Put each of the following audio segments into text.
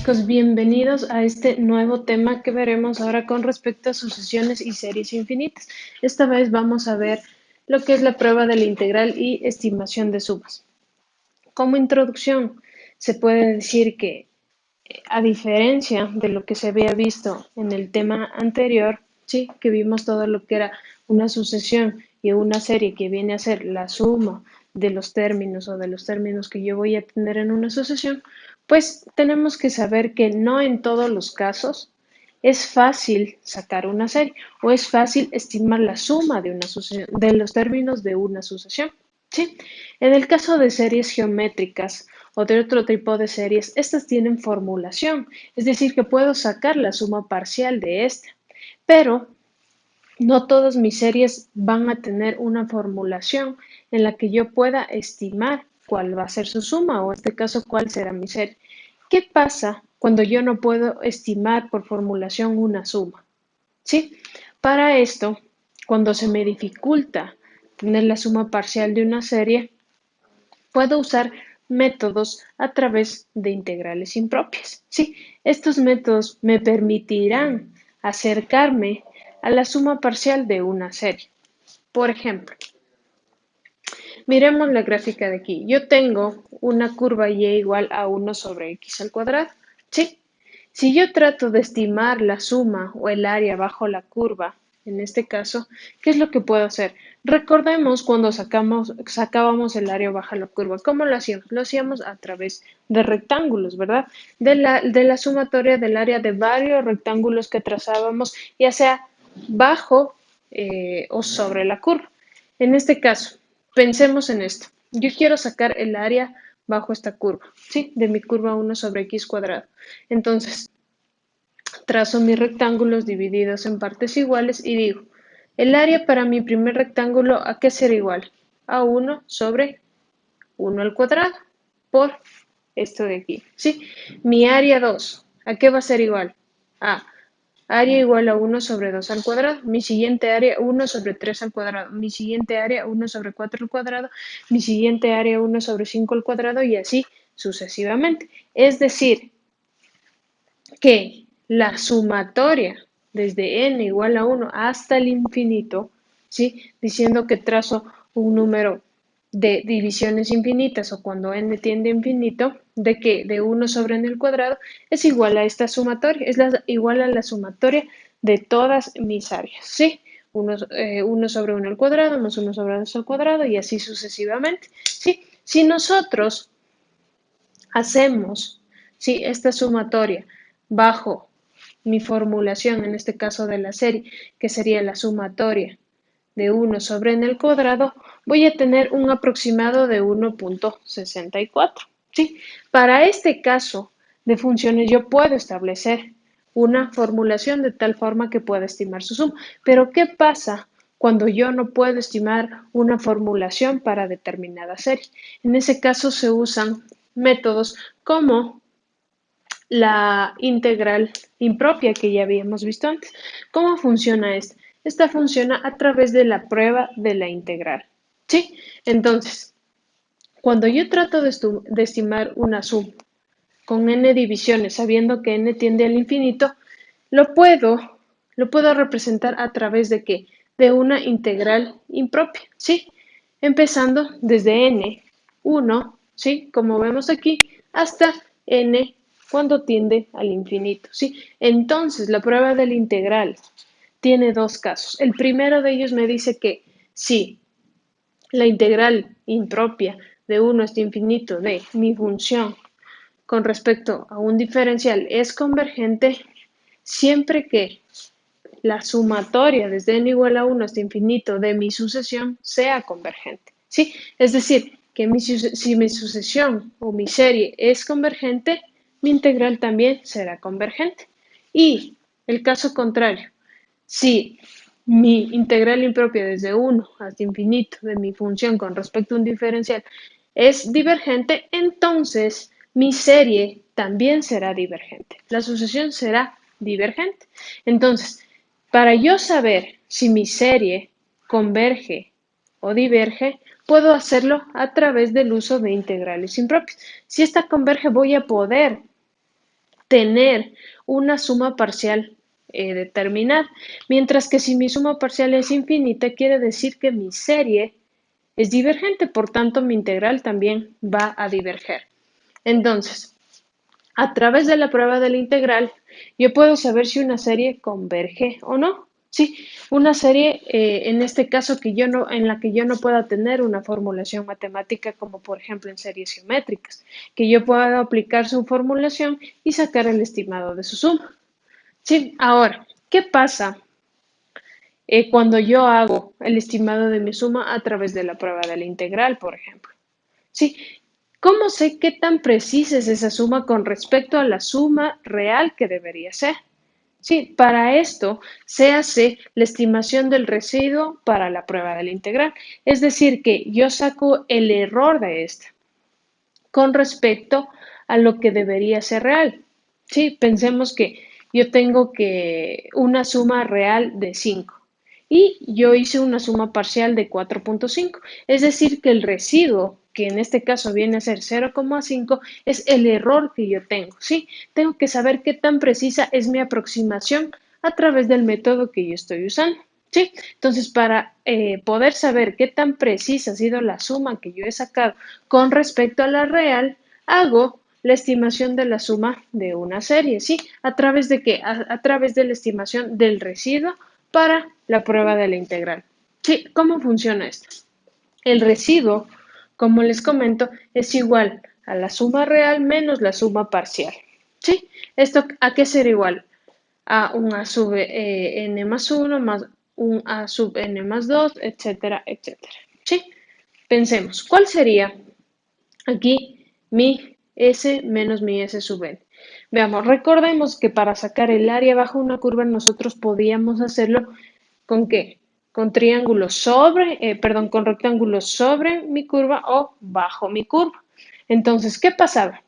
chicos, bienvenidos a este nuevo tema que veremos ahora con respecto a sucesiones y series infinitas. Esta vez vamos a ver lo que es la prueba de la integral y estimación de sumas. Como introducción, se puede decir que, a diferencia de lo que se había visto en el tema anterior, sí, que vimos todo lo que era una sucesión y una serie que viene a ser la suma de los términos o de los términos que yo voy a tener en una sucesión, pues tenemos que saber que no en todos los casos es fácil sacar una serie o es fácil estimar la suma de una sucesión, de los términos de una sucesión. ¿Sí? En el caso de series geométricas o de otro tipo de series, estas tienen formulación, es decir, que puedo sacar la suma parcial de esta, pero no todas mis series van a tener una formulación en la que yo pueda estimar cuál va a ser su suma o en este caso cuál será mi serie. ¿Qué pasa cuando yo no puedo estimar por formulación una suma? ¿Sí? Para esto, cuando se me dificulta tener la suma parcial de una serie, puedo usar métodos a través de integrales impropias. Sí, estos métodos me permitirán acercarme a la suma parcial de una serie. Por ejemplo, miremos la gráfica de aquí. Yo tengo una curva y igual a 1 sobre x al cuadrado. ¿Sí? Si yo trato de estimar la suma o el área bajo la curva, en este caso, ¿qué es lo que puedo hacer? Recordemos cuando sacábamos el área bajo la curva. ¿Cómo lo hacíamos? Lo hacíamos a través de rectángulos, ¿verdad? De la sumatoria del área de varios rectángulos que trazábamos, ya sea bajo o sobre la curva. En este caso, pensemos en esto. Yo quiero sacar el área bajo esta curva, ¿sí? De mi curva 1 sobre x cuadrado. Entonces, trazo mis rectángulos divididos en partes iguales y digo, el área para mi primer rectángulo, ¿a qué será igual? A 1 sobre 1 al cuadrado por esto de aquí, ¿sí? Mi área 2, ¿a qué va a ser igual? A área igual a 1 sobre 2 al cuadrado, mi siguiente área 1 sobre 3 al cuadrado, mi siguiente área 1 sobre 4 al cuadrado, mi siguiente área 1 sobre 5 al cuadrado y así sucesivamente. Es decir, que la sumatoria desde n igual a 1 hasta el infinito, ¿sí? Diciendo que trazo un número de divisiones infinitas o cuando n tiende a infinito, de que de 1 sobre n al cuadrado es igual a esta sumatoria, es igual a la sumatoria de todas mis áreas, ¿sí? 1 sobre 1 al cuadrado más 1 sobre 2 al cuadrado y así sucesivamente, ¿sí? Si nosotros hacemos, ¿sí? Esta sumatoria bajo mi formulación, en este caso de la serie, que sería la sumatoria de 1 sobre n al cuadrado, voy a tener un aproximado de 1.64. ¿Sí? Para este caso de funciones yo puedo establecer una formulación de tal forma que pueda estimar su suma. Pero ¿qué pasa cuando yo no puedo estimar una formulación para determinada serie? En ese caso se usan métodos como la integral impropia que ya habíamos visto antes. ¿Cómo funciona esta? Esta funciona a través de la prueba de la integral. ¿Sí? Entonces, cuando yo trato de estimar una suma con n divisiones, sabiendo que n tiende al infinito, lo puedo, lo puedo representar a través de ¿qué? De una integral impropia, ¿sí? Empezando desde n1, ¿sí? Como vemos aquí, hasta n cuando tiende al infinito, ¿sí? Entonces, la prueba de la integral tiene dos casos. El primero de ellos me dice que si la integral impropia de 1 hasta infinito de mi función con respecto a un diferencial es convergente siempre que la sumatoria desde n igual a 1 hasta infinito de mi sucesión sea convergente. ¿Sí? Es decir, que si mi sucesión o mi serie es convergente, mi integral también será convergente. Y el caso contrario, si mi integral impropia desde 1 hasta infinito de mi función con respecto a un diferencial es divergente, entonces mi serie también será divergente. La sucesión será divergente. Entonces, para yo saber si mi serie converge o diverge, puedo hacerlo a través del uso de integrales impropias. Si esta converge, voy a poder tener una suma parcial determinada, mientras que si mi suma parcial es infinita, quiere decir que mi serie es divergente, por tanto mi integral también va a diverger. Entonces, a través de la prueba de la integral, yo puedo saber si una serie converge o no. Sí, una serie en este caso en la que yo no pueda tener una formulación matemática como por ejemplo en series geométricas, que yo pueda aplicar su formulación y sacar el estimado de su suma. Sí, ahora, ¿qué pasa cuando yo hago el estimado de mi suma a través de la prueba de la integral, por ejemplo? Sí, ¿cómo sé qué tan precisa es esa suma con respecto a la suma real que debería ser? Sí, para esto se hace la estimación del residuo para la prueba de la integral. Es decir, que yo saco el error de esta con respecto a lo que debería ser real. Sí, pensemos que yo tengo que una suma real de 5 y yo hice una suma parcial de 4,5. Es decir, que el residuo, que en este caso viene a ser 0,5, es el error que yo tengo. Sí, tengo que saber qué tan precisa es mi aproximación a través del método que yo estoy usando. ¿Sí? Entonces, para poder saber qué tan precisa ha sido la suma que yo he sacado con respecto a la real, hago la estimación de la suma de una serie, ¿sí? ¿A través de qué? A través de la estimación del residuo para la prueba de la integral. ¿Sí? ¿Cómo funciona esto? El residuo, como les comento, es igual a la suma real menos la suma parcial. ¿Sí? ¿Esto a qué será igual? A un A sub n más 1 más un A sub n más 2, etcétera, etcétera. ¿Sí? Pensemos, ¿cuál sería aquí mi S menos mi S sub n? Veamos, recordemos que para sacar el área bajo una curva nosotros podíamos hacerlo ¿con qué? Con triángulos perdón, con rectángulos sobre mi curva o bajo mi curva. Entonces, ¿qué pasaba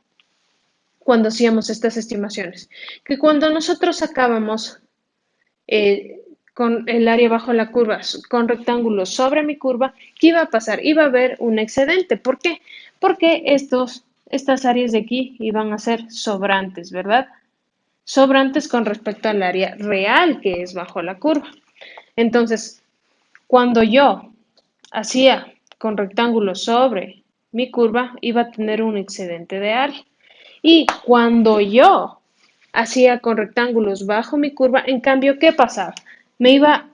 cuando hacíamos estas estimaciones? Que cuando nosotros sacábamos con el área bajo la curva, con rectángulos sobre mi curva, ¿qué iba a pasar? Iba a haber un excedente. ¿Por qué? Porque estas áreas de aquí iban a ser sobrantes, ¿verdad? Sobrantes con respecto al área real que es bajo la curva. Entonces, cuando yo hacía con rectángulos sobre mi curva, iba a tener un excedente de área. Y cuando yo hacía con rectángulos bajo mi curva, en cambio, ¿qué pasaba? Iba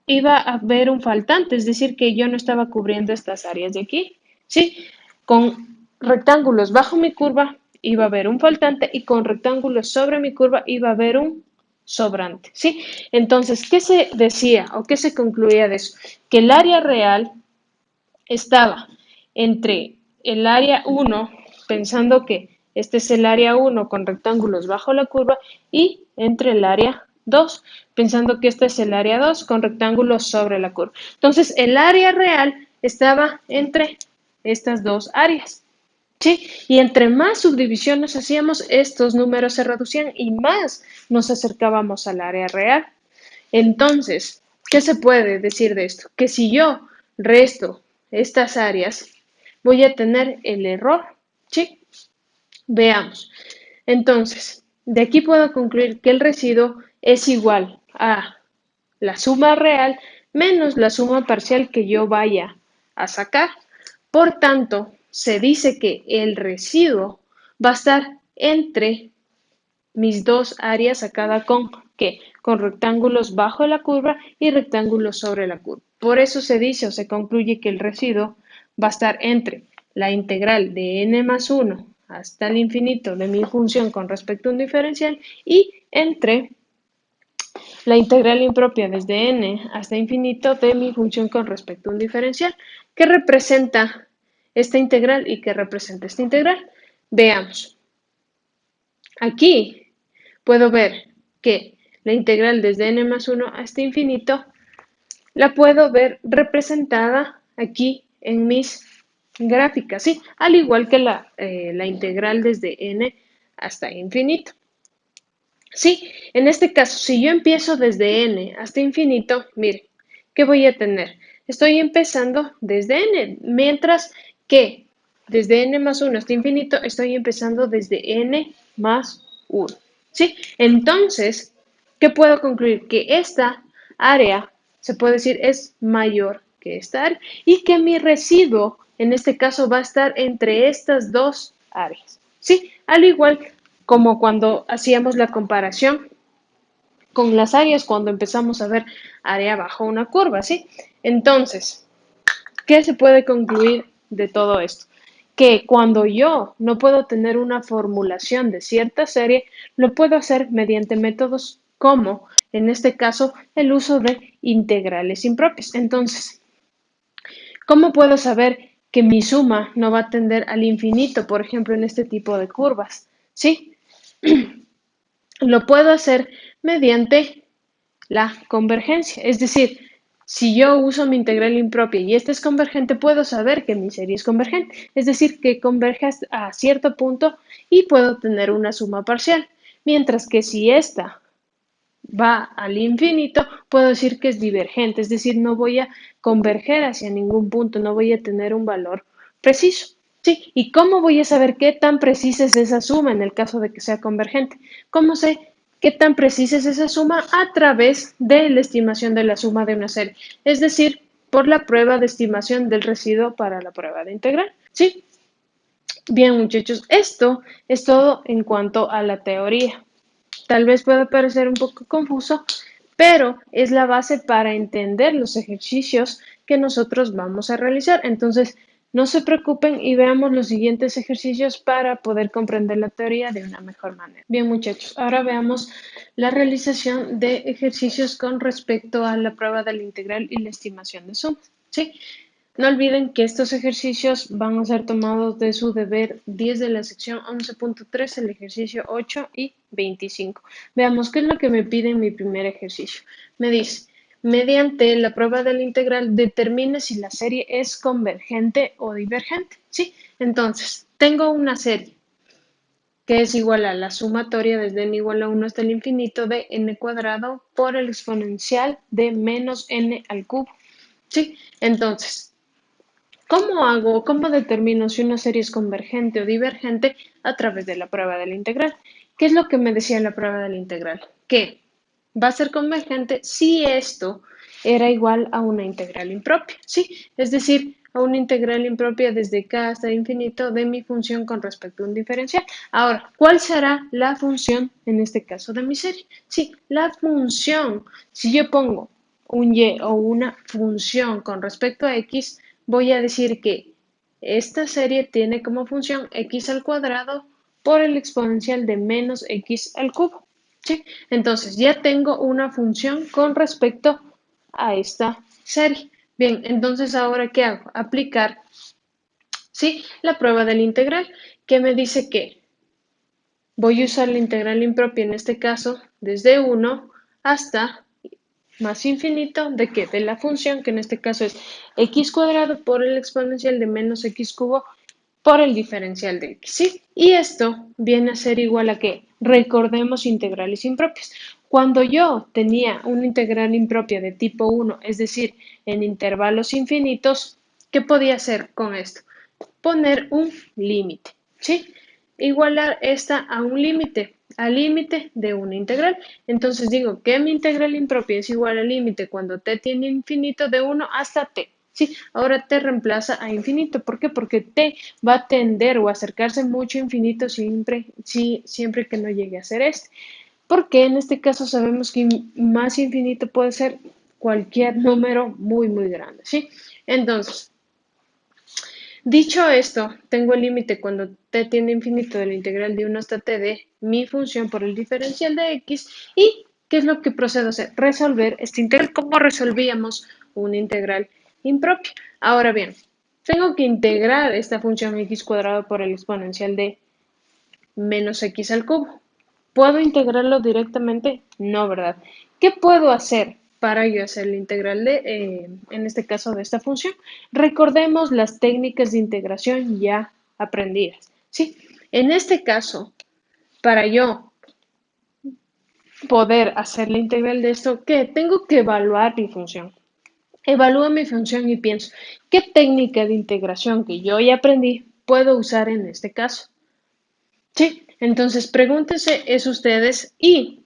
a haber un faltante, es decir, que yo no estaba cubriendo estas áreas de aquí. ¿Sí? Con rectángulos bajo mi curva iba a haber un faltante y con rectángulos sobre mi curva iba a haber un sobrante. ¿Sí? Entonces, ¿qué se decía o qué se concluía de eso? Que el área real estaba entre el área 1, pensando que este es el área 1 con rectángulos bajo la curva, y entre el área 2, pensando que este es el área 2 con rectángulos sobre la curva. Entonces, el área real estaba entre estas dos áreas. ¿Sí? Y entre más subdivisiones hacíamos, estos números se reducían y más nos acercábamos al área real. Entonces, ¿qué se puede decir de esto? Que si yo resto estas áreas, voy a tener el error. ¿Sí? Veamos. Entonces, de aquí puedo concluir que el residuo es igual a la suma real menos la suma parcial que yo vaya a sacar. Por tanto, se dice que el residuo va a estar entre mis dos áreas sacadas con ¿qué? Con rectángulos bajo la curva y rectángulos sobre la curva. Por eso se dice o se concluye que el residuo va a estar entre la integral de n más 1 hasta el infinito de mi función con respecto a un diferencial y entre la integral impropia desde n hasta infinito de mi función con respecto a un diferencial. ¿Qué representa esta integral y qué representa esta integral? Veamos. Aquí puedo ver que la integral desde n más 1 hasta infinito la puedo ver representada aquí en mis gráficas, ¿sí? Al igual que la integral desde n hasta infinito. Sí, en este caso, si yo empiezo desde n hasta infinito, miren, ¿qué voy a tener? Estoy empezando desde n, mientras que desde n más 1 hasta infinito estoy empezando desde n más 1. ¿sí? Entonces, ¿qué puedo concluir? Que esta área, se puede decir, es mayor que esta área y que mi residuo, en este caso, va a estar entre estas dos áreas, ¿sí? Al igual como cuando hacíamos la comparación con las áreas cuando empezamos a ver área bajo una curva, ¿sí? Entonces, ¿qué se puede concluir de todo esto? Que cuando yo no puedo tener una formulación de cierta serie, lo puedo hacer mediante métodos como, en este caso, el uso de integrales impropias. Entonces, ¿cómo puedo saber que mi suma no va a tender al infinito, por ejemplo, en este tipo de curvas? ¿Sí? Lo puedo hacer mediante la convergencia. Es decir, si yo uso mi integral impropia y esta es convergente, puedo saber que mi serie es convergente. Es decir, que converge a cierto punto y puedo tener una suma parcial. Mientras que si esta va al infinito, puedo decir que es divergente. Es decir, no voy a converger hacia ningún punto, no voy a tener un valor preciso. ¿Sí? ¿Y cómo voy a saber qué tan precisa es esa suma en el caso de que sea convergente? ¿Cómo sé qué tan precisa es esa suma? A través de la estimación de la suma de una serie, es decir, por la prueba de estimación del residuo para la prueba de integral. ¿Sí? Bien, muchachos, esto es todo en cuanto a la teoría. Tal vez pueda parecer un poco confuso, pero es la base para entender los ejercicios que nosotros vamos a realizar. Entonces, no se preocupen y veamos los siguientes ejercicios para poder comprender la teoría de una mejor manera. Bien, muchachos, ahora veamos la realización de ejercicios con respecto a la prueba de la integral y la estimación de sumas. ¿Sí? No olviden que estos ejercicios van a ser tomados de su deber 10 de la sección 11.3, el ejercicio 8 y 25. Veamos qué es lo que me pide en mi primer ejercicio. Me dice, mediante la prueba de la integral, determine si la serie es convergente o divergente. ¿Sí? Entonces, tengo una serie que es igual a la sumatoria desde n igual a 1 hasta el infinito de n cuadrado por el exponencial de menos n al cubo. ¿Sí? Entonces, ¿cómo hago, cómo determino si una serie es convergente o divergente? A través de la prueba de la integral. ¿Qué es lo que me decía la prueba de la integral? Que va a ser convergente si esto era igual a una integral impropia, ¿sí? Es decir, a una integral impropia desde k hasta el infinito de mi función con respecto a un diferencial. Ahora, ¿cuál será la función en este caso de mi serie? Sí, la función, si yo pongo un y o una función con respecto a x, voy a decir que esta serie tiene como función x al cuadrado por el exponencial de menos x al cubo. ¿Sí? Entonces ya tengo una función con respecto a esta serie. Bien, entonces ahora ¿qué hago? Aplicar, ¿sí? La prueba del integral que me dice que voy a usar la integral impropia en este caso desde 1 hasta más infinito de que de la función, que en este caso es x cuadrado por el exponencial de menos x cubo por el diferencial de x, ¿sí? Y esto viene a ser igual a que recordemos integrales impropias. Cuando yo tenía una integral impropia de tipo 1, es decir, en intervalos infinitos, ¿qué podía hacer con esto? Poner un límite, ¿sí? Igualar esta a un límite, al límite de una integral. Entonces digo que mi integral impropia es igual al límite cuando t tiene infinito de 1 hasta t. Sí, ahora t reemplaza a infinito. ¿Por qué? Porque t va a tender o acercarse mucho a infinito siempre que no llegue a ser este. Porque en este caso sabemos que más infinito puede ser cualquier número muy, muy grande. ¿Sí? Entonces, dicho esto, tengo el límite cuando t tiende a infinito de la integral de 1 hasta t de mi función por el diferencial de x. ¿Y qué es lo que procedo a hacer? Resolver esta integral como resolvíamos una integral impropia. Ahora bien, tengo que integrar esta función x cuadrado por el exponencial de menos x al cubo. ¿Puedo integrarlo directamente? No, ¿verdad? ¿Qué puedo hacer para yo hacer la integral en este caso, de esta función? Recordemos las técnicas de integración ya aprendidas, ¿sí? En este caso, para yo poder hacer la integral de esto, ¿qué? Tengo que evaluar mi función. Evalúo mi función y pienso, ¿qué técnica de integración que yo ya aprendí puedo usar en este caso? Sí, Entonces, pregúntense eso ustedes y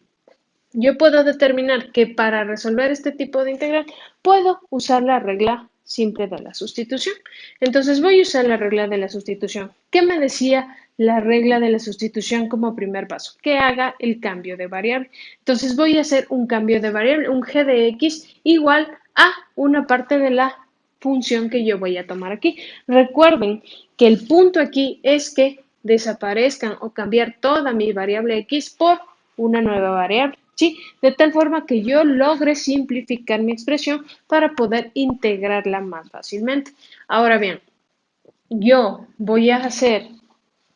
yo puedo determinar que para resolver este tipo de integral puedo usar la regla simple de la sustitución. Entonces voy a usar la regla de la sustitución. ¿Qué me decía la regla de la sustitución como primer paso? Que haga el cambio de variable. Entonces voy a hacer un cambio de variable, un g de x igual a una parte de la función que yo voy a tomar aquí. Recuerden que el punto aquí es que desaparezcan o cambiar toda mi variable x por una nueva variable, ¿sí? De tal forma que yo logre simplificar mi expresión para poder integrarla más fácilmente. Ahora bien, yo voy a hacer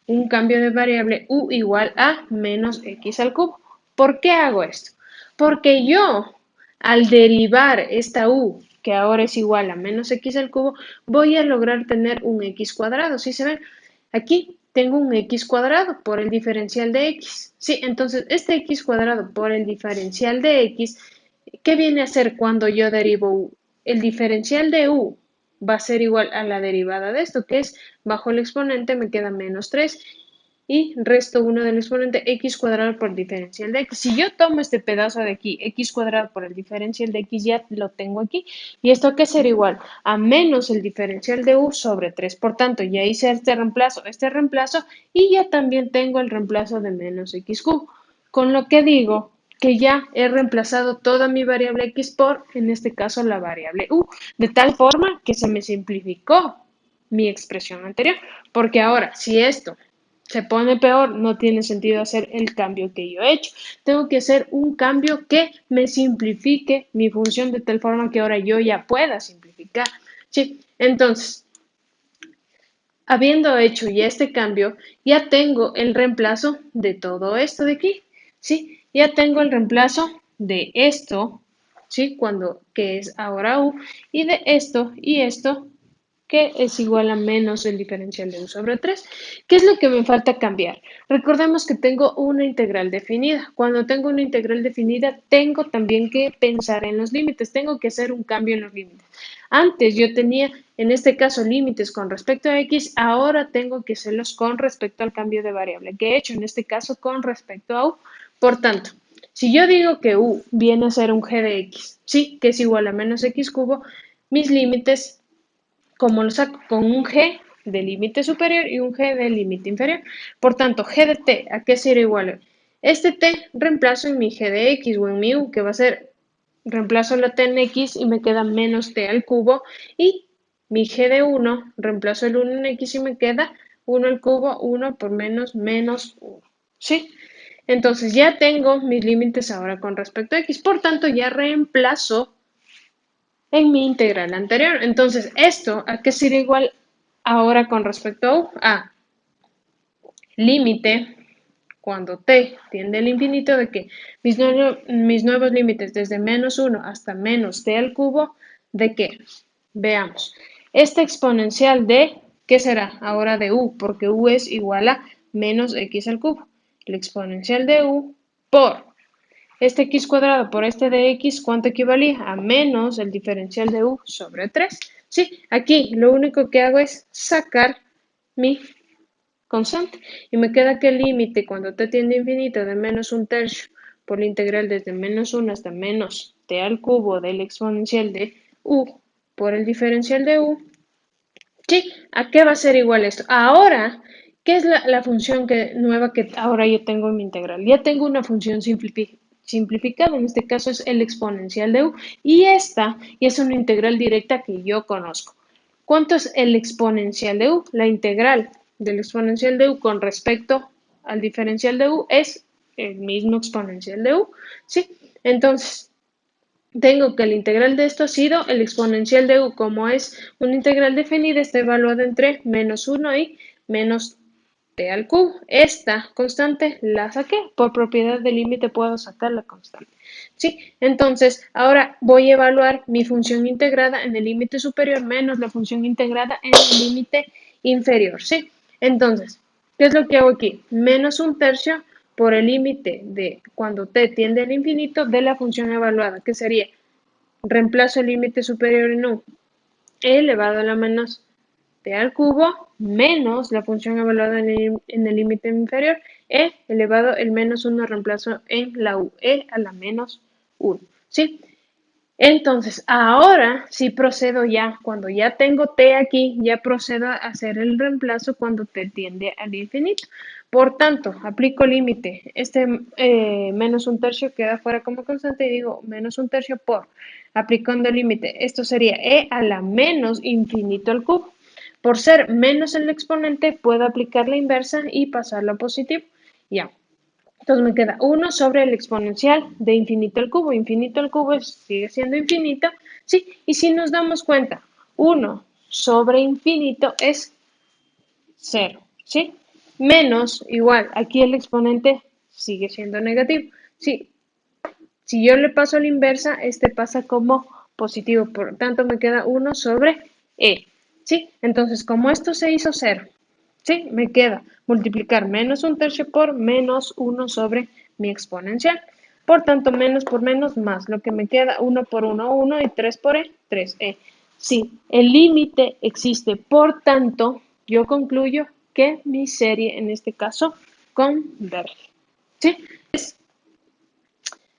un cambio de variable u igual a menos x al cubo. ¿Por qué hago esto? Porque yo, al derivar esta u, que ahora es igual a menos x al cubo, voy a lograr tener un x cuadrado. ¿Sí se ven? Aquí tengo un x cuadrado por el diferencial de x. Sí, entonces este x cuadrado por el diferencial de x, ¿qué viene a ser cuando yo derivo u? El diferencial de u va a ser igual a la derivada de esto, que es bajo el exponente me queda menos 3 y resto 1 del exponente x cuadrado por el diferencial de x. Si yo tomo este pedazo de aquí, x cuadrado por el diferencial de x, ya lo tengo aquí. ¿Y esto qué será igual? A menos el diferencial de u sobre 3. Por tanto, ya hice este reemplazo y ya también tengo el reemplazo de menos x cubo. Con lo que digo que ya he reemplazado toda mi variable x por, en este caso, la variable u, de tal forma que se me simplificó mi expresión anterior. Porque ahora, si esto se pone peor, no tiene sentido hacer el cambio que yo he hecho. Tengo que hacer un cambio que me simplifique mi función de tal forma que ahora yo ya pueda simplificar. ¿Sí? Entonces, habiendo hecho ya este cambio, ya tengo el reemplazo de todo esto de aquí. ¿Sí? Ya tengo el reemplazo de esto, ¿sí? Que es ahora u, y de esto y esto, que es igual a menos el diferencial de u sobre 3. ¿Qué es lo que me falta cambiar? Recordemos que tengo una integral definida. Cuando tengo una integral definida, tengo también que pensar en los límites. Tengo que hacer un cambio en los límites. Antes yo tenía, en este caso, límites con respecto a x. Ahora tengo que hacerlos con respecto al cambio de variable que he hecho, en este caso con respecto a u. Por tanto, si yo digo que u viene a ser un g de x, sí, que es igual a menos x cubo, mis límites, como lo saco con un g de límite superior y un g de límite inferior. Por tanto, g de t, ¿a qué será igual? Este t reemplazo en mi g de x o en mi u, que va a ser, reemplazo la t en x y me queda menos t al cubo. Y mi g de 1, reemplazo el 1 en x y me queda 1 al cubo, 1 por menos 1. ¿Sí? Entonces ya tengo mis límites ahora con respecto a x. Por tanto, ya reemplazo en mi integral anterior. Entonces, ¿esto a qué será igual ahora con respecto a u? A límite cuando t tiende al infinito de que mis nuevos límites desde menos 1 hasta menos t al cubo, ¿de qué? Veamos. Esta exponencial de, ¿qué será? Ahora de u, porque u es igual a menos x al cubo. La exponencial de u por este x cuadrado por este de x, ¿cuánto equivalía? A menos el diferencial de u sobre 3. Sí, aquí lo único que hago es sacar mi constante. Y me queda que el límite cuando t tiende a infinito de menos un tercio por la integral desde menos 1 hasta menos t al cubo del exponencial de u por el diferencial de u. Sí, ¿a qué va a ser igual esto? Ahora, ¿qué es la función nueva que ahora yo tengo en mi integral? Ya tengo una función simplificada, en este caso es el exponencial de u, y esta y es una integral directa que yo conozco. ¿Cuánto es el exponencial de u? La integral del exponencial de u con respecto al diferencial de u es el mismo exponencial de u, ¿sí? Entonces, tengo que el integral de esto ha sido el exponencial de u, como es una integral definida, está evaluada entre menos 1 y menos t al cubo. Esta constante la saqué, por propiedad del límite puedo sacar la constante. ¿Sí? Entonces, ahora voy a evaluar mi función integrada en el límite superior menos la función integrada en el límite inferior. ¿Sí? Entonces, ¿qué es lo que hago aquí? Menos un tercio por el límite de cuando t tiende al infinito de la función evaluada, que sería reemplazo el límite superior en u elevado a la menos t al cubo menos la función evaluada en el límite inferior, e elevado el menos 1 reemplazo en la u, e a la menos 1, ¿sí? Entonces, ahora sí procedo ya, cuando ya tengo t aquí, ya procedo a hacer el reemplazo cuando t tiende al infinito. Por tanto, aplico límite. Este menos un tercio queda fuera como constante y digo menos un tercio por. Aplicando el límite. Esto sería e a la menos infinito al cubo. Por ser menos el exponente, puedo aplicar la inversa y pasarlo a positivo. Ya. Entonces me queda 1 sobre el exponencial de infinito al cubo. Infinito al cubo sigue siendo infinito, ¿sí? Y si nos damos cuenta, 1 sobre infinito es 0, ¿sí? Menos, igual, aquí el exponente sigue siendo negativo, ¿sí? Si yo le paso a la inversa, este pasa como positivo, por lo tanto me queda 1 sobre e, ¿sí? Entonces, como esto se hizo 0, ¿sí? Me queda multiplicar menos un tercio por menos 1 sobre mi exponencial. Por tanto, menos por menos más. Lo que me queda 1 por 1, 1 y 3 por e, 3e. Sí, el límite existe. Por tanto, yo concluyo que mi serie, en este caso, converge. ¿Sí? Es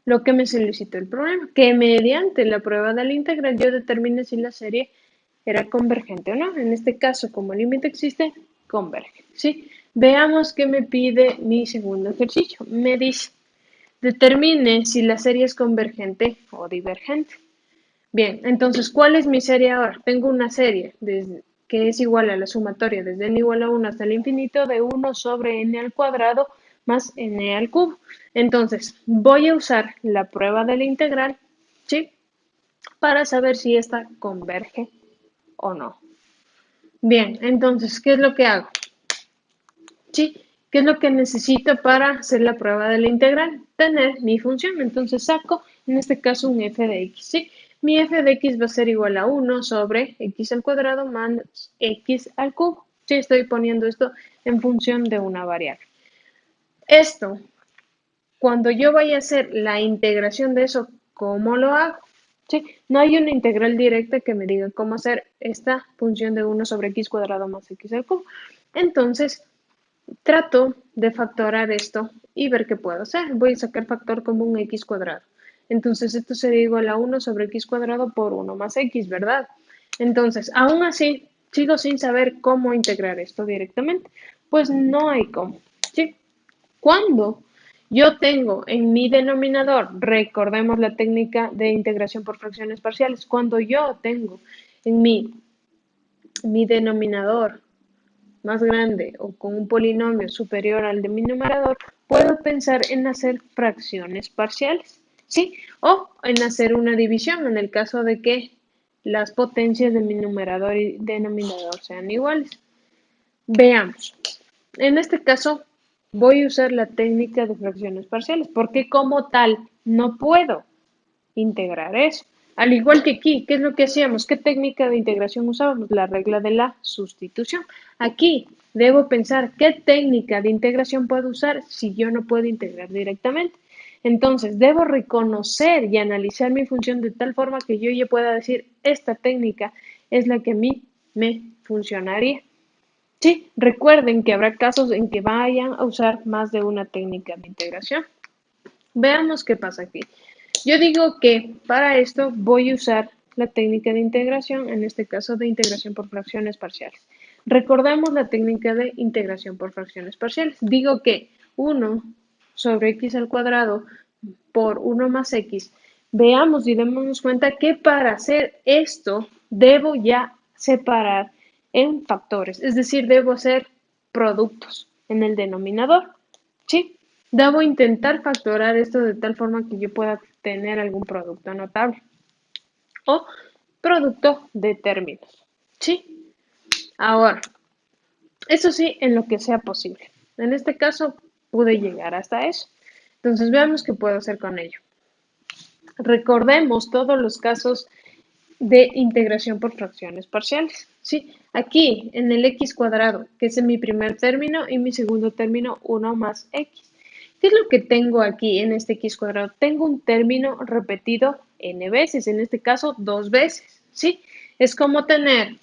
lo que me solicitó el problema, que mediante la prueba de la integral yo determine si la serie era convergente o no. En este caso, como el límite existe, converge, ¿sí? Veamos qué me pide mi segundo ejercicio. Me dice, determine si la serie es convergente o divergente. Bien, entonces, ¿cuál es mi serie ahora? Tengo una serie que es igual a la sumatoria desde n igual a 1 hasta el infinito de 1 sobre n al cuadrado más n al cubo. Entonces, voy a usar la prueba de la integral, ¿sí? Para saber si esta converge o no. Bien, entonces, ¿qué es lo que hago? ¿Sí? ¿Qué es lo que necesito para hacer la prueba de la integral? Tener mi función. Entonces saco, en este caso, un f de x, ¿sí? Mi f de x va a ser igual a 1 sobre x al cuadrado más x al cubo. Sí, estoy poniendo esto en función de una variable. Esto, cuando yo vaya a hacer la integración de eso, ¿cómo lo hago? ¿Sí? No hay una integral directa que me diga cómo hacer esta función de 1 sobre x cuadrado más x al cubo. Entonces, trato de factorar esto y ver qué puedo hacer. Voy a sacar factor como un x cuadrado. Entonces esto sería igual a 1 sobre x cuadrado por 1 más x, ¿verdad? Entonces, aún así, sigo sin saber cómo integrar esto directamente. Pues no hay cómo, ¿sí? Cuando yo tengo en mi denominador, recordemos la técnica de integración por fracciones parciales, cuando yo tengo en mi denominador más grande o con un polinomio superior al de mi numerador, puedo pensar en hacer fracciones parciales, ¿sí? O en hacer una división en el caso de que las potencias de mi numerador y denominador sean iguales. Veamos. En este caso, voy a usar la técnica de fracciones parciales, porque como tal no puedo integrar eso. Al igual que aquí, ¿qué es lo que hacíamos? ¿Qué técnica de integración usábamos? La regla de la sustitución. Aquí debo pensar qué técnica de integración puedo usar si yo no puedo integrar directamente. Entonces, debo reconocer y analizar mi función de tal forma que yo ya pueda decir, esta técnica es la que a mí me funcionaría. Sí, recuerden que habrá casos en que vayan a usar más de una técnica de integración. Veamos qué pasa aquí. Yo digo que para esto voy a usar la técnica de integración, en este caso de integración por fracciones parciales. Recordemos la técnica de integración por fracciones parciales. Digo que 1 sobre x al cuadrado por 1 más x. Veamos y démonos cuenta que para hacer esto debo ya separar en factores, es decir, debo hacer productos en el denominador. ¿Sí? Debo intentar factorar esto de tal forma que yo pueda tener algún producto notable o producto de términos. ¿Sí? Ahora, eso sí, en lo que sea posible. En este caso, pude llegar hasta eso. Entonces, veamos qué puedo hacer con ello. Recordemos todos los casos de integración por fracciones parciales. ¿Sí? Aquí, en el x cuadrado, que es en mi primer término y mi segundo término, 1 más x. ¿Qué es lo que tengo aquí en este x cuadrado? Tengo un término repetido n veces, en este caso 2 veces, ¿sí? Es como tener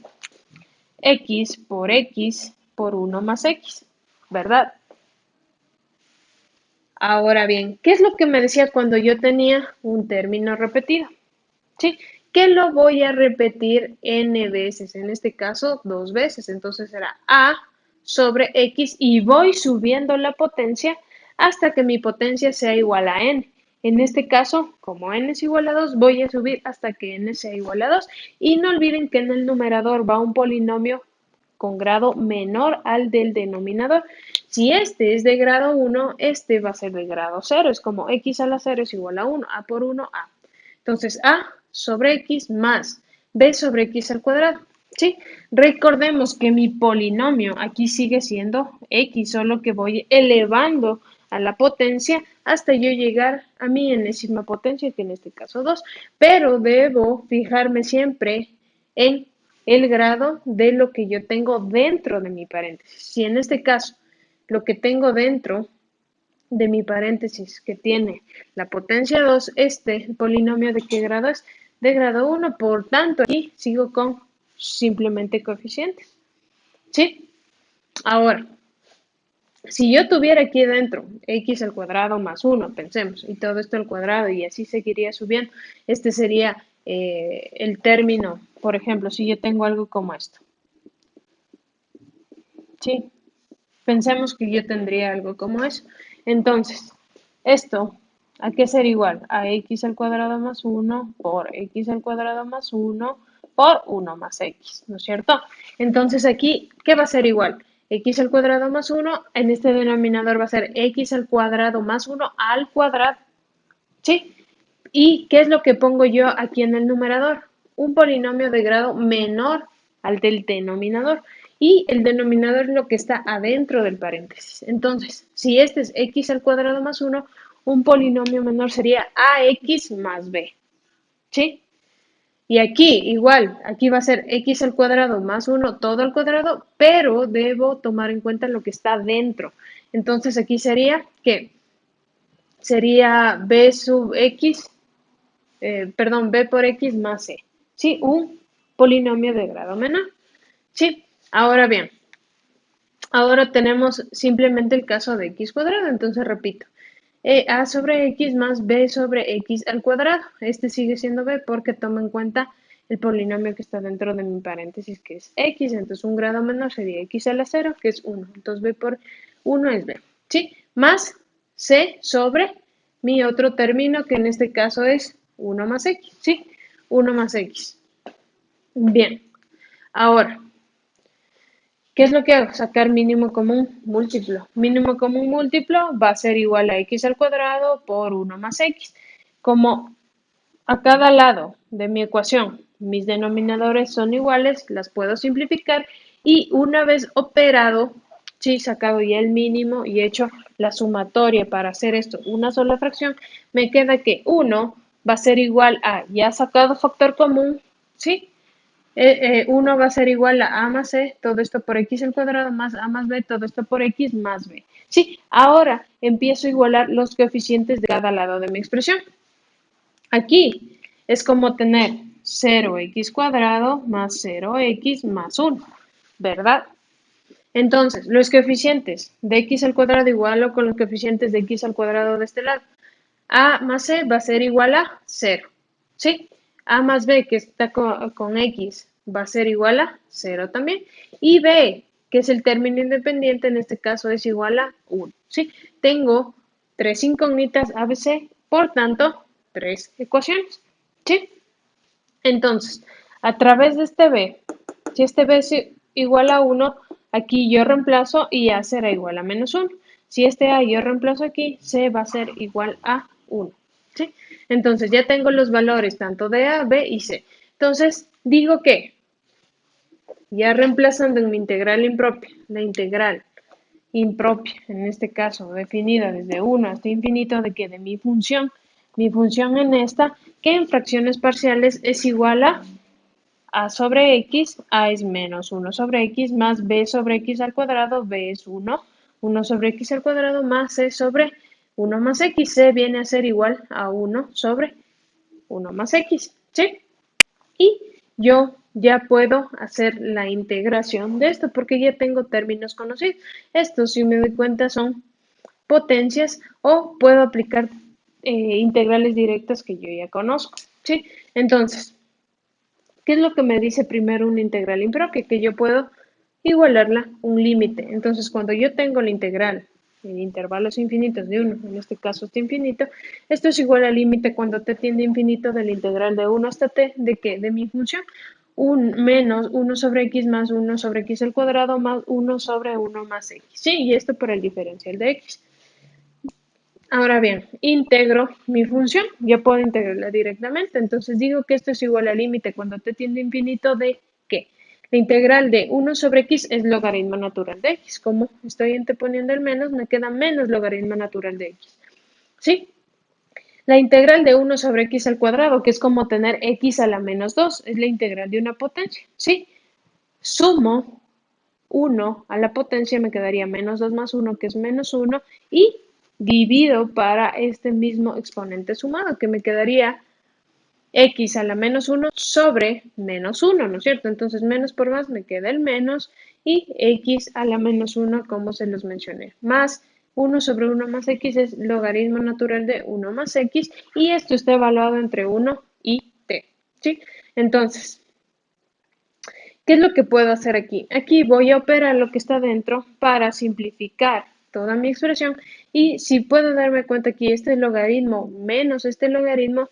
x por 1 más x, ¿verdad? Ahora bien, ¿qué es lo que me decía cuando yo tenía un término repetido? ¿Sí? Que lo voy a repetir n veces, en este caso 2 veces, entonces será a sobre x y voy subiendo la potencia hasta que mi potencia sea igual a n. En este caso, como n es igual a 2, voy a subir hasta que n sea igual a 2 y no olviden que en el numerador va un polinomio con grado menor al del denominador. Si este es de grado 1, este va a ser de grado 0. Es como x a la 0 es igual a 1, a por 1, a. Entonces, a sobre x más b sobre x al cuadrado. ¿Sí? Recordemos que mi polinomio aquí sigue siendo x, solo que voy elevando a la potencia hasta yo llegar a mi enésima potencia, que en este caso 2. Pero debo fijarme siempre en el grado de lo que yo tengo dentro de mi paréntesis. Si en este caso lo que tengo dentro de mi paréntesis que tiene la potencia 2, este polinomio de qué grado es? De grado 1, por tanto aquí sigo con simplemente coeficientes. ¿Sí? Ahora, si yo tuviera aquí dentro x al cuadrado más 1, pensemos, y todo esto al cuadrado, y así seguiría subiendo, este sería el término, por ejemplo, si yo tengo algo como esto. ¿Sí? Pensemos que yo tendría algo como eso. Entonces, esto, ¿a qué ser igual? A x al cuadrado más 1 por x al cuadrado más 1 por 1 más x, ¿no es cierto? Entonces aquí, ¿qué va a ser igual? X al cuadrado más 1, en este denominador va a ser x al cuadrado más 1 al cuadrado, ¿sí? ¿Y qué es lo que pongo yo aquí en el numerador? Un polinomio de grado menor al del denominador. Y el denominador es lo que está adentro del paréntesis. Entonces, si este es x al cuadrado más 1, un polinomio menor sería ax más b. ¿Sí? Y aquí, igual, aquí va a ser x al cuadrado más 1 todo al cuadrado, pero debo tomar en cuenta lo que está dentro. Entonces, aquí sería, ¿qué? Sería b sub x perdón, b por x más c. ¿Sí? Un polinomio de grado menor. ¿Sí? Ahora bien, ahora tenemos simplemente el caso de x cuadrado. Entonces repito, a sobre x más b sobre x al cuadrado. Este sigue siendo b porque toma en cuenta el polinomio que está dentro de mi paréntesis, que es x. Entonces un grado menor sería x a la 0, que es 1. Entonces b por 1 es b. ¿Sí? Más c sobre mi otro término, que en este caso es 1 más x. ¿Sí? 1 más x. Bien. Ahora, ¿qué es lo que hago? Sacar mínimo común múltiplo. Mínimo común múltiplo va a ser igual a x al cuadrado por 1 más x. Como a cada lado de mi ecuación mis denominadores son iguales, las puedo simplificar y una vez operado, sí, sacado ya el mínimo y hecho la sumatoria para hacer esto una sola fracción, me queda que 1 va a ser igual a, ya sacado factor común, ¿sí? 1 va a ser igual a a más c, todo esto por x al cuadrado más a más b, todo esto por x más b. Sí, ahora empiezo a igualar los coeficientes de cada lado de mi expresión. Aquí es como tener 0x cuadrado más 0x más 1, ¿verdad? Entonces, los coeficientes de x al cuadrado igual con los coeficientes de x al cuadrado de este lado. A más c va a ser igual a 0, ¿sí? A más b, que está con x, va a ser igual a 0 también. Y b, que es el término independiente, en este caso es igual a 1, ¿sí? Tengo tres incógnitas a, b, c, por tanto, tres ecuaciones, ¿sí? Entonces, a través de este b, si este b es igual a 1, aquí yo reemplazo y a será igual a menos 1. Si este a yo reemplazo aquí, c va a ser igual a 1. ¿Sí? Entonces ya tengo los valores tanto de a, b y c. Entonces digo que ya reemplazando en mi integral impropia, la integral impropia, en este caso definida desde 1 hasta infinito, de que de mi función en esta, que en fracciones parciales es igual a sobre x, a es menos 1 sobre x más b sobre x al cuadrado, b es 1 sobre x al cuadrado más c sobre 1 más x, c viene a ser igual a 1 sobre 1 más x, ¿sí? Y yo ya puedo hacer la integración de esto porque ya tengo términos conocidos. Estos, si me doy cuenta, son potencias o puedo aplicar integrales directas que yo ya conozco, ¿sí? Entonces, ¿qué es lo que me dice primero una integral impropia? Que yo puedo igualarla a un límite. Entonces, cuando yo tengo la integral en intervalos infinitos de 1, en este caso hasta infinito, esto es igual al límite cuando t tiende a infinito de la integral de 1 hasta t, ¿de qué? De mi función. Un menos 1 sobre x más 1 sobre x al cuadrado más 1 sobre 1 más x. Sí, y esto por el diferencial de x. Ahora bien, integro mi función, ya puedo integrarla directamente, entonces digo que esto es igual al límite cuando t tiende a infinito de ¿qué? La integral de 1 sobre x es logaritmo natural de x, como estoy anteponiendo el menos, me queda menos logaritmo natural de x, ¿sí? La integral de 1 sobre x al cuadrado, que es como tener x a la menos 2, es la integral de una potencia, ¿sí? Sumo 1 a la potencia, me quedaría menos 2 más 1, que es menos 1, y divido para este mismo exponente sumado, que me quedaría x a la menos 1 sobre menos 1, ¿no es cierto? Entonces, menos por más me queda el menos y x a la menos 1, como se los mencioné, más 1 sobre 1 más x es logaritmo natural de 1 más x, y esto está evaluado entre 1 y t, ¿sí? Entonces, ¿qué es lo que puedo hacer aquí? Aquí voy a operar lo que está dentro para simplificar toda mi expresión, y si puedo darme cuenta aquí este logaritmo menos este logaritmo,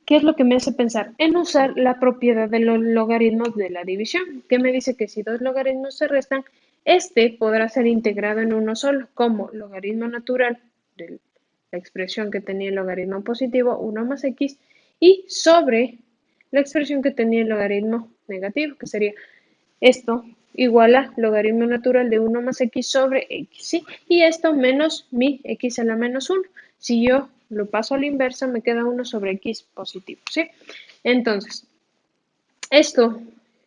¿qué es lo que me hace pensar? En usar la propiedad de los logaritmos de la división, que me dice que si dos logaritmos se restan, este podrá ser integrado en uno solo, como logaritmo natural de la expresión que tenía el logaritmo positivo, 1 más x, y sobre la expresión que tenía el logaritmo negativo, que sería esto igual a logaritmo natural de 1 más x sobre x, ¿sí? Y esto menos mi x a la menos 1. Si yo lo paso a la inversa, me queda 1 sobre x positivo, ¿sí? Entonces, esto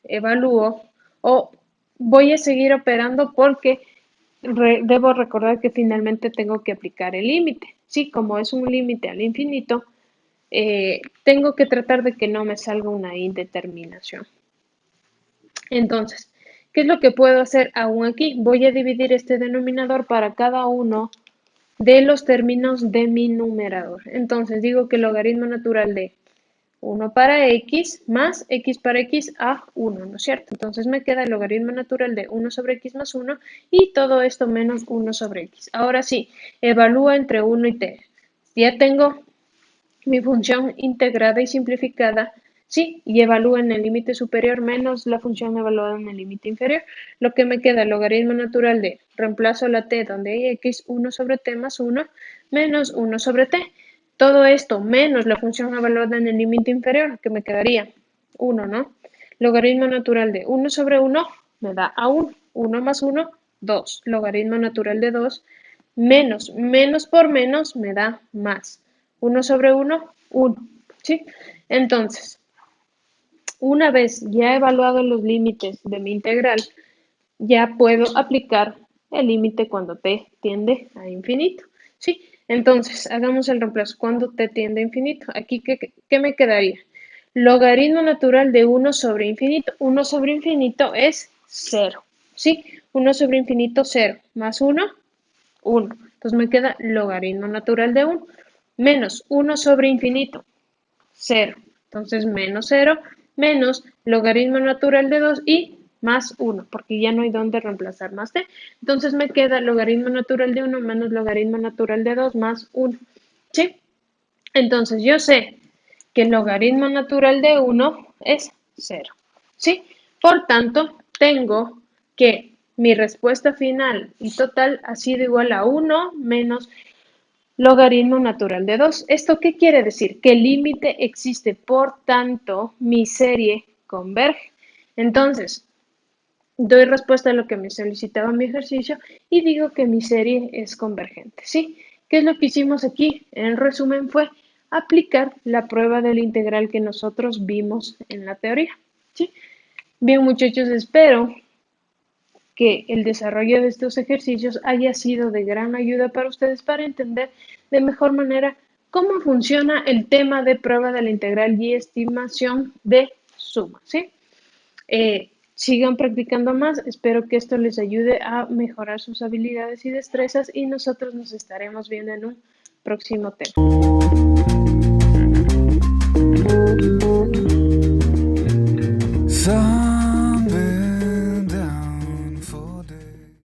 evalúo o voy a seguir operando porque debo recordar que finalmente tengo que aplicar el límite, ¿sí? Como es un límite al infinito, tengo que tratar de que no me salga una indeterminación. Entonces, ¿qué es lo que puedo hacer aún aquí? Voy a dividir este denominador para cada uno de los términos de mi numerador. Entonces, digo que el logaritmo natural de 1 para x más x para x a 1, ¿no es cierto? Entonces me queda el logaritmo natural de 1 sobre x más 1 y todo esto menos 1 sobre x. Ahora sí, evalúa entre 1 y t. Ya tengo mi función integrada y simplificada, sí, y evalúa en el límite superior menos la función evaluada en el límite inferior. Lo que me queda, el logaritmo natural de reemplazo la t donde hay x, 1 sobre t más 1, menos 1 sobre t. Todo esto menos la función evaluada en el límite inferior, que me quedaría 1, ¿no? Logaritmo natural de 1 sobre 1 me da a 1. 1 más 1, 2. Logaritmo natural de 2 menos por menos me da más. 1 sobre 1, 1, ¿sí? Entonces, una vez ya he evaluado los límites de mi integral, ya puedo aplicar el límite cuando t tiende a infinito, ¿sí? Entonces, hagamos el reemplazo. Cuando t tiende a infinito, aquí, ¿qué me quedaría? Logaritmo natural de 1 sobre infinito. 1 sobre infinito es 0, ¿sí? 1 sobre infinito, 0, más 1, 1. Entonces me queda logaritmo natural de 1 menos 1 sobre infinito, 0. Entonces menos 0 menos logaritmo natural de 2 y más 1, porque ya no hay dónde reemplazar más t. Entonces me queda logaritmo natural de 1 menos logaritmo natural de 2 más 1. ¿Sí? Entonces yo sé que el logaritmo natural de 1 es 0. ¿Sí? Por tanto, tengo que mi respuesta final y total ha sido igual a 1 menos logaritmo natural de 2. ¿Esto qué quiere decir? Que el límite existe, por tanto, mi serie converge. Entonces, doy respuesta a lo que me solicitaba mi ejercicio y digo que mi serie es convergente, ¿sí? ¿Qué es lo que hicimos aquí? En resumen fue aplicar la prueba del integral que nosotros vimos en la teoría, ¿sí? Bien, muchachos, espero que el desarrollo de estos ejercicios haya sido de gran ayuda para ustedes para entender de mejor manera cómo funciona el tema de prueba de la integral y estimación de suma, ¿sí? Sigan practicando más, espero que esto les ayude a mejorar sus habilidades y destrezas y nosotros nos estaremos viendo en un próximo tema. So